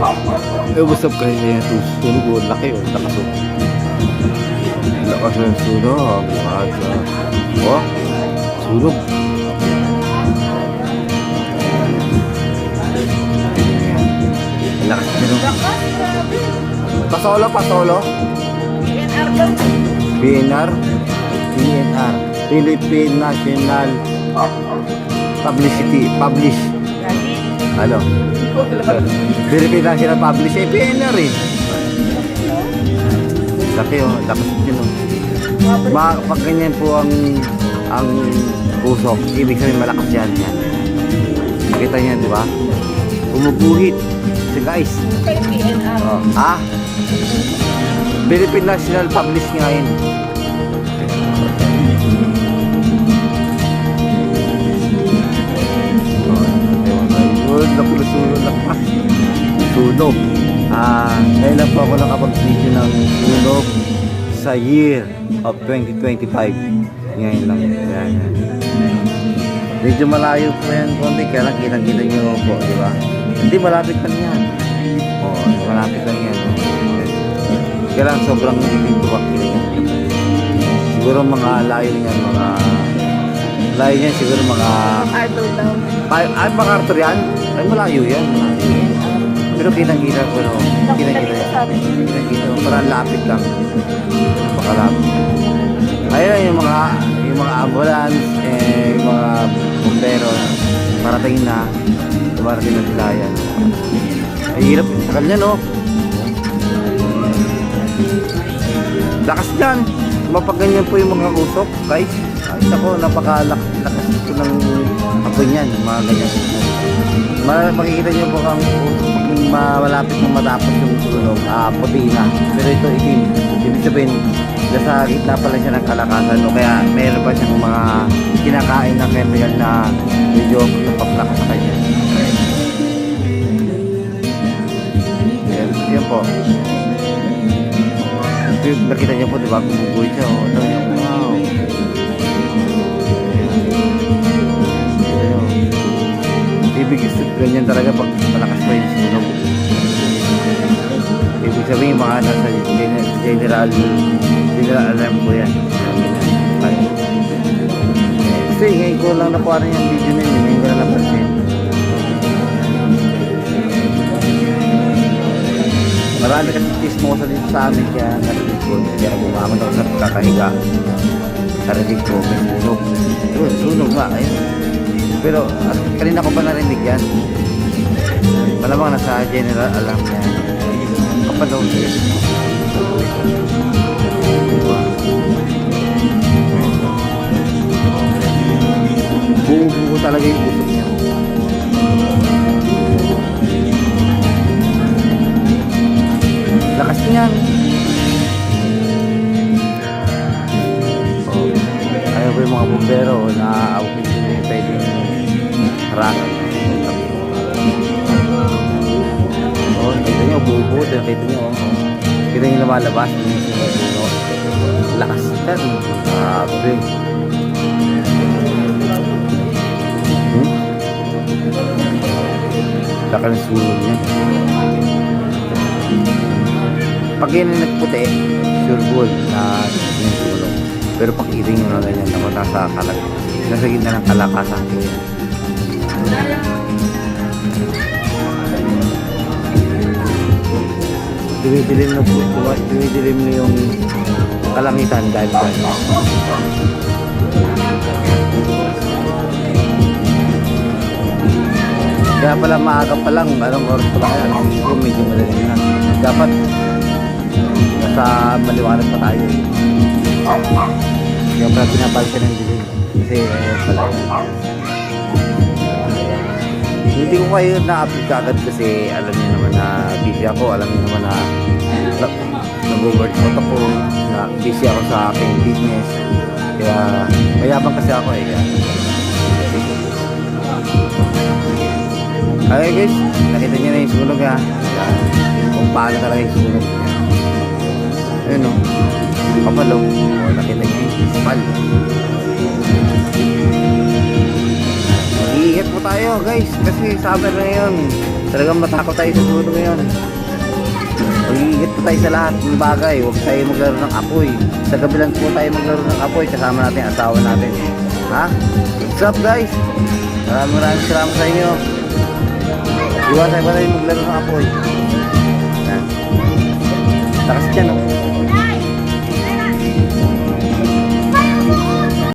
Eh, what's up guys? Ayan, sunog o. Laki o. Lakas o. Lakas ng sunog. Oh, sunog. Lakas ng sunog. Pasolo, pasolo. PNR. PNR. Philippine National Publicity. Publish. Ano? Philippine National Publish. Eh, PNR eh. Laki o. Lakas yun o. Pag ganyan po ang usok, ibig sabihin malakas yan. Nakita niya, di ba? Umuguhit. So guys. Oh, ha? Philippine National Publish nga yun. Sunog. Ngayon lang po ako nakapag-video ng sunog sa year of 2025. Ngayon lang. Yan. Medyo malayo po yan konti, kaya lang kitang-kita nyo po, di ba? Hindi, malapit lang yan. Oo, malapit lang yan. Kaya lang sobrang dito ba siguro mga layo niyan, layo niyan siguro mga Arthur daw. ay, mga Arthur yan? Ay, malayo yan. Pero kitang-kita ko, no? Kitang-kita yan. Kitang-kita ko, parang lapit lang. Pakalapit. Ayun, yung mga ambulance, yung mga bumbero, parating na sila yan. Ay, hirap, sakal niya, no? Lakas dyan. Mapaganyan po yung mga usok, guys. Ay, ako, napakalakas ito ng apoy niyan, mga ganyan. Makikita niyo po ang malapit na matapos yung sunog, puti na. Pero ito itim. Ibig sabihin, nasa gitna pala siya ng kalakasan. O kaya meron pa siyang mga kinakain na chemical na medyo napaplakas sa kanya. Yan po. Nakita niyo po, diba? Gumuguhit siya. O, ito yung wow. Ibig ganyan talaga pag malakas pa yung sunog. Ibig sabihin mga nasa general alarm po yan. Kasi ngayon ko lang nakuha na yung video na yun. Ngayon ko lang napansin. Marami kasi chismosa dito sa amin, kaya narinig ko. Kaya bumaman ako sa kakahiga. Narinig ko, may sunog. Yun, sunog nga. Ayun. Pero kanina ko pa narinig yan. Malamang nasa general alarm yan. Kapadaw siya. Buo-buo talaga yung usok niya. Lakas niyan. Ayaw ba yung mga bumbero na awit yung pwedeng harangan. Oh, nakita nyo, buo-buo. Nakita nyo, kita nyo lumalabas. Lakas yan. Grabe. Lakas ng sunog niya. Pag yan ang nagputi, sure ball na yung sunog. Pero pag iring nyo na ganyan naman nasa gitna ng kalakasan. Dumidilim na po, dumidilim na yung kalangitan dahil dyan. Kaya pala maaga pa lang, anong oras pa lang yan, siguro medyo madaling na. Dapat nasa maliwanag pa tayo. Kaya pala pinapalitan ng dilim. Kasi pala yan. Hindi ko kayo na-upload kagad kasi alam niyo naman na busy ako. Alam niyo naman na nag-workout ako, na busy ako sa aking business. Kaya mayabang kasi ako eh. Okay guys, nakita niyo na yung sunog ha. Kung paano talaga yung sunog. Ayun o, kapalo. Nakita niyo yung spal. Mag-iingat po tayo guys, kasi summer na yun. Talagang matakot tayo sa dulo ngayon. Mag-iingat po tayo sa lahat ng bagay. Huwag tayo maglaro ng apoy. Sa gabi lang po tayo maglaro ng apoy. Kasama natin ang asawa natin. Ha? What's up guys? Maraming salamat sa inyo. Iwasan pa tayo maglaro ng apoy. Yan. Takas dyan oh.